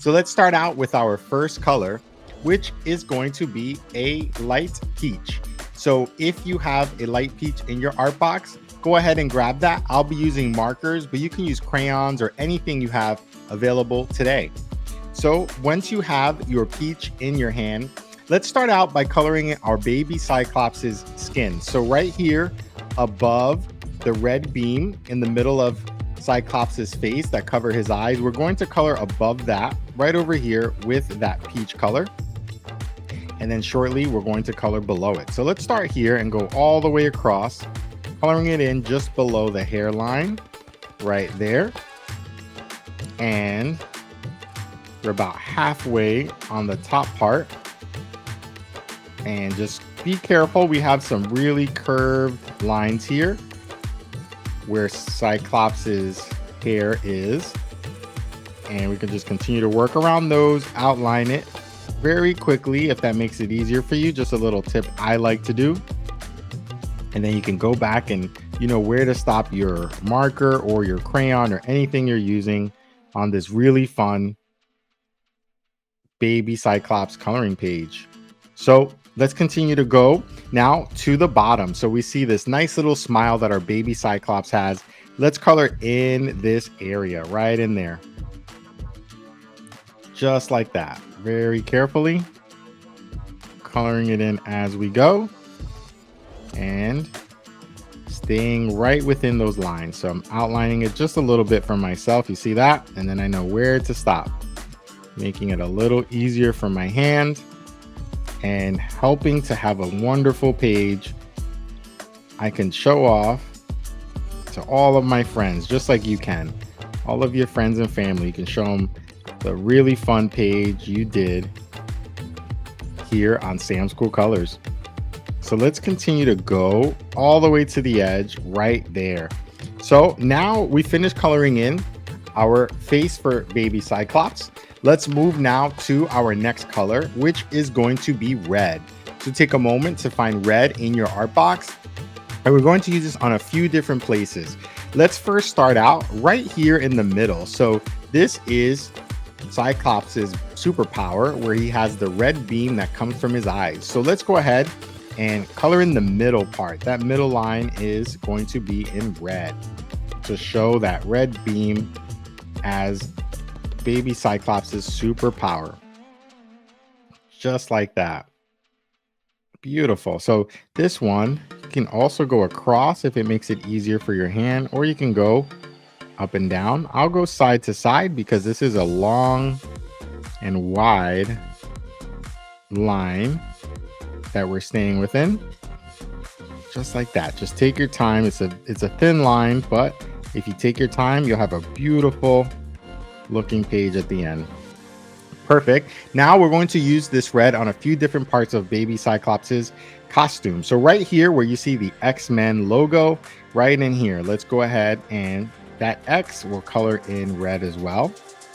So let's start out with our first color, which is going to be a light peach. So if you have a light peach in your art box, go ahead and grab that. I'll be using markers, but you can use crayons or anything you have available today. So once you have your peach in your hand, let's start out by coloring our baby Cyclops' skin. So right here above the red beam in the middle of Cyclops' face that cover his eyes, we're going to color above that right over here with that peach color. And then shortly we're going to color below it. So let's start here and go all the way across, coloring it in just below the hairline right there. And we're about halfway on the top part. And just be careful, we have some really curved lines here where Cyclops' hair is. And we can just continue to work around those, outline it very quickly if that makes it easier for you. Just a little tip I like to do. And then you can go back and you know where to stop your marker or your crayon or anything you're using on this really fun baby Cyclops coloring page. So let's continue to go now to the bottom. So we see this nice little smile that our baby Cyclops has. Let's color in this area right in there. Just like that. Very carefully. Coloring it in as we go. And staying right within those lines. So I'm outlining it just a little bit for myself. You see that? And then I know where to stop. Making it a little easier for my hand. And helping to have a wonderful page I can show off to all of my friends, just like you can. All of your friends and family, you can show them the really fun page you did here on Sam's Cool Colors. So let's continue to go all the way to the edge right there. So now we finished coloring in our face for baby Cyclops. Let's move now to our next color, which is going to be red. So take a moment to find red in your art box. And we're going to use this on a few different places. Let's first start out right here in the middle. So this is Cyclops' superpower where he has the red beam that comes from his eyes. So let's go ahead and color in the middle part. That middle line is going to be in red to show that red beam as baby Cyclops' superpower. Just like that. Beautiful. So this one you can also go across if it makes it easier for your hand, or you can go up and down. I'll go side to side because this is a long and wide line that we're staying within. Just like that. Just take your time. It's a thin line, but if you take your time, you'll have a beautiful looking page at the end. Perfect. Now we're going to use this red on a few different parts of baby Cyclops' costume. So right here where you see the X-Men logo, right in here, let's go ahead and that X will color in red as well.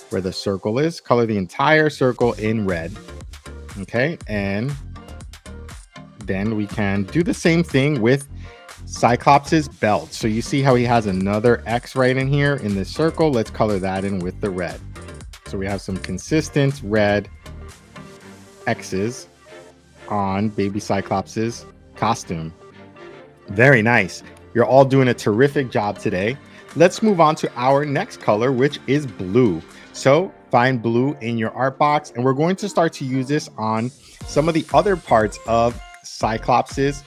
Where the circle is, color the entire circle in red. Okay, and then we can do the same thing with Cyclops' belt. So you see how he has another X right in here in this circle. Let's color that in with the red. So we have some consistent red X's on baby Cyclops' costume. Very nice. You're all doing a terrific job today. Let's move on to our next color, which is blue. So find blue in your art box, and we're going to start to use this on some of the other parts of Cyclops'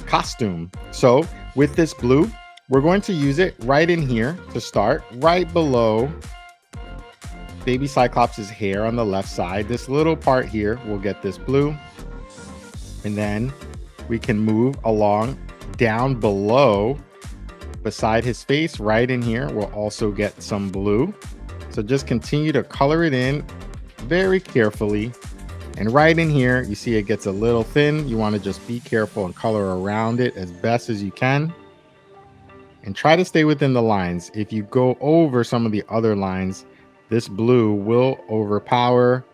costume. So with this blue, we're going to use it right in here to start, right below baby Cyclops' hair on the left side. This little part here will get this blue, and then we can move along down below beside his face right in here. We'll also get some blue. So just continue to color it in very carefully. And right in here, you see it gets a little thin. You want to just be careful and color around it as best as you can. And try to stay within the lines. If you go over some of the other lines, this blue will overpower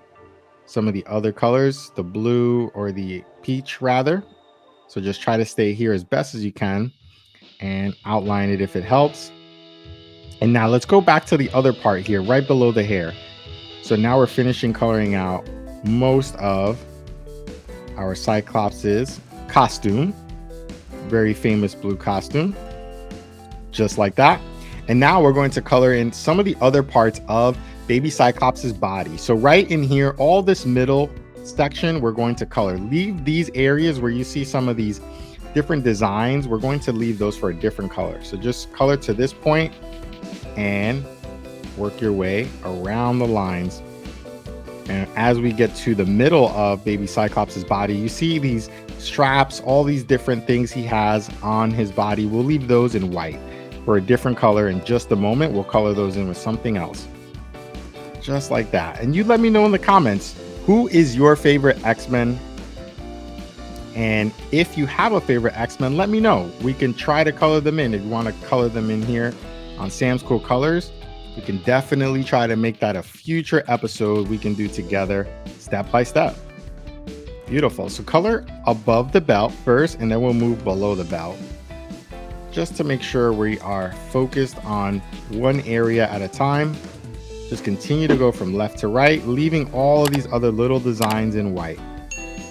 some of the other colors, the blue or the peach rather. So just try to stay here as best as you can and outline it if it helps. And now let's go back to the other part here, right below the hair. So now we're finishing coloring out most of our Cyclops's costume. Very famous blue costume. Just like that. And now we're going to color in some of the other parts of baby Cyclops's body. So right in here, all this middle section, we're going to color. Leave these areas where you see some of these different designs. We're going to leave those for a different color. So just color to this point and work your way around the lines. And as we get to the middle of baby Cyclops's body, you see these straps, all these different things he has on his body. We'll leave those in white. For a different color in just a moment. We'll color those in with something else. Just like that. And you let me know in the comments, who is your favorite X-Men? And if you have a favorite X-Men, let me know. We can try to color them in. If you want to color them in here on Sam's Cool Colors, we can definitely try to make that a future episode we can do together step by step. Beautiful. So color above the belt first, and then we'll move below the belt, just to make sure we are focused on one area at a time. Just continue to go from left to right, leaving all of these other little designs in white.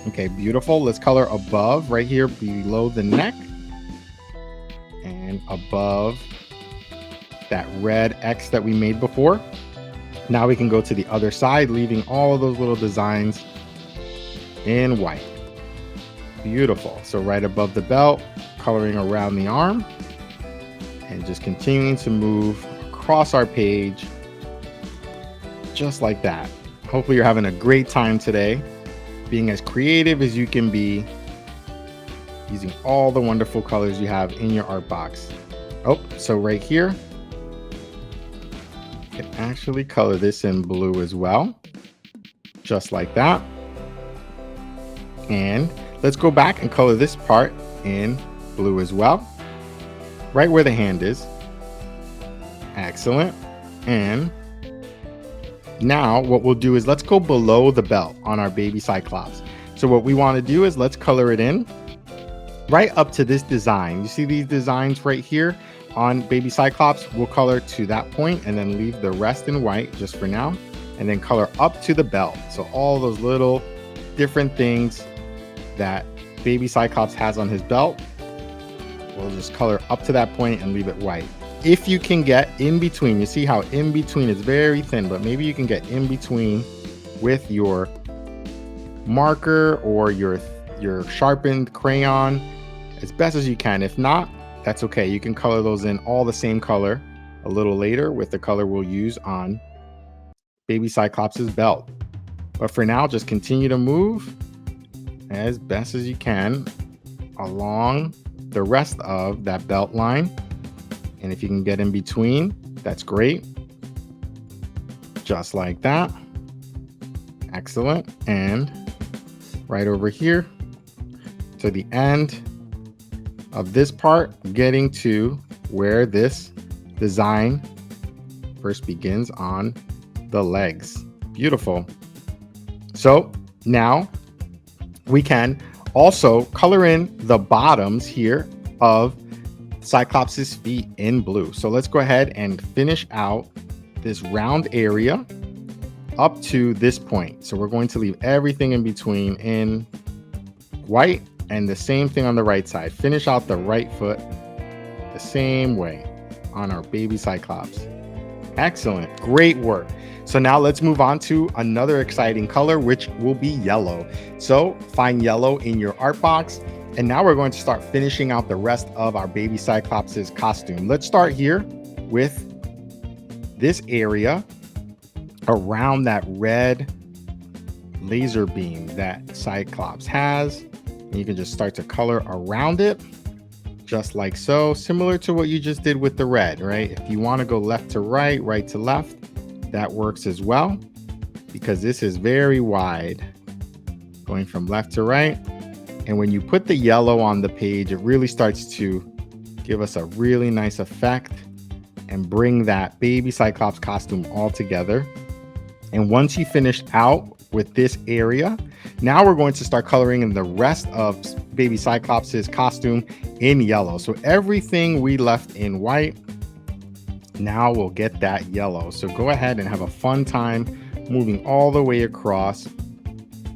Okay, beautiful. Let's color above, right here below the neck and above that red X that we made before. Now we can go to the other side, leaving all of those little designs in white. Beautiful. So right above the belt, coloring around the arm, and just continuing to move across our page just like that. Hopefully you're having a great time today, being as creative as you can be, using all the wonderful colors you have in your art box. Oh, so right here, you can actually color this in blue as well, just like that. And let's go back and color this part in blue as well, right where the hand is. Excellent. And now what we'll do is let's go below the belt on our baby Cyclops. So what we want to do is let's color it in right up to this design. You see these designs right here on baby Cyclops? We'll color to that point and then leave the rest in white just for now, and then color up to the belt. So all those little different things that baby Cyclops has on his belt, we'll just color up to that point and leave it white. If you can get in between, you see how in between is very thin, but maybe you can get in between with your marker or your sharpened crayon as best as you can. If not, that's okay. You can color those in all the same color a little later with the color we'll use on baby Cyclops's belt. But for now, just continue to move as best as you can along the rest of that belt line. And if you can get in between, that's great. Just like that. Excellent. And right over here to the end of this part, getting to where this design first begins on the legs. Beautiful. So now we can also color in the bottoms here of Cyclops's feet in blue. So let's go ahead and finish out this round area up to this point. So we're going to leave everything in between in white, and the same thing on the right side. Finish out the right foot the same way on our baby Cyclops. Excellent. Great work. So now let's move on to another exciting color, which will be yellow. So find yellow in your art box. And now we're going to start finishing out the rest of our baby Cyclops's costume. Let's start here with this area around that red laser beam that Cyclops has. And you can just start to color around it just like so, similar to what you just did with the red, right? If you want to go left to right, right to left, that works as well, because this is very wide, going from left to right. And when you put the yellow on the page, it really starts to give us a really nice effect and bring that baby Cyclops costume all together. And once you finish out with this area, now we're going to start coloring in the rest of baby Cyclops's costume in yellow. So everything we left in white, now we'll get that yellow. So go ahead and have a fun time moving all the way across,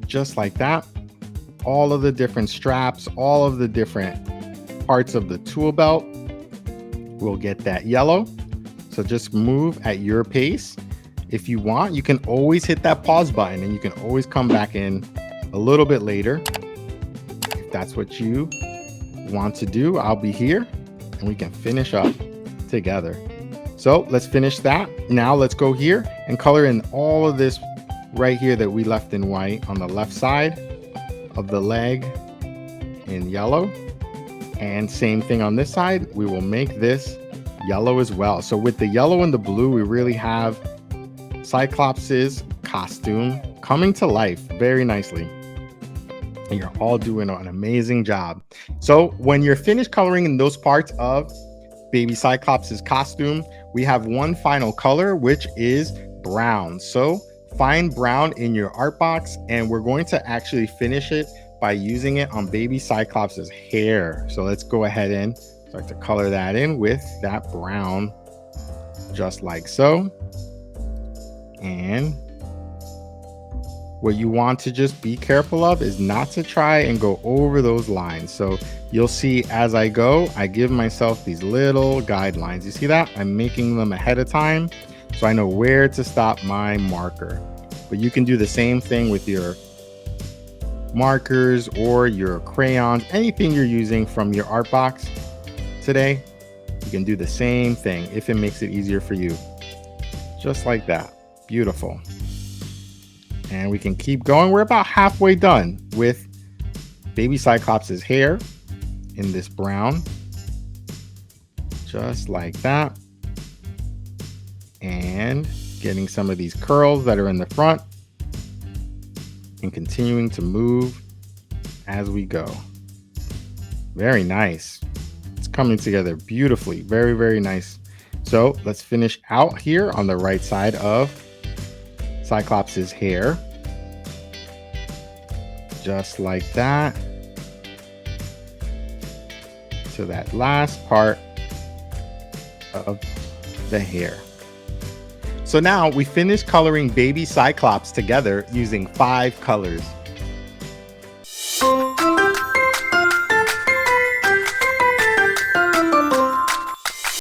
just like that. All of the different straps, all of the different parts of the tool belt will get that yellow. So just move at your pace. If you want, you can always hit that pause button and you can always come back in a little bit later. If that's what you want to do, I'll be here and we can finish up together. So let's finish that. Now let's go here and color in all of this right here that we left in white on the left side of the leg in yellow. And same thing on this side, we will make this yellow as well. So with the yellow and the blue, we really have Cyclops's costume coming to life very nicely. And you're all doing an amazing job. So when you're finished coloring in those parts of baby Cyclops's costume, we have one final color, which is brown. So find brown in your art box, and we're going to actually finish it by using it on baby Cyclops's hair. So let's go ahead and start to color that in with that brown, just like so. And what you want to just be careful of is not to try and go over those lines. So you'll see as I go, I give myself these little guidelines. You see that? I'm making them ahead of time so I know where to stop my marker. But you can do the same thing with your markers or your crayons, anything you're using from your art box today. You can do the same thing if it makes it easier for you. Just like that. Beautiful. And we can keep going. We're about halfway done with baby Cyclops's hair in this brown. Just like that. And getting some of these curls that are in the front and continuing to move as we go. Very nice. It's coming together beautifully. Very, very nice. So let's finish out here on the right side of Cyclops's hair. Just like that. To that last part of the hair. So now we finished coloring baby Cyclops together using 5 colors.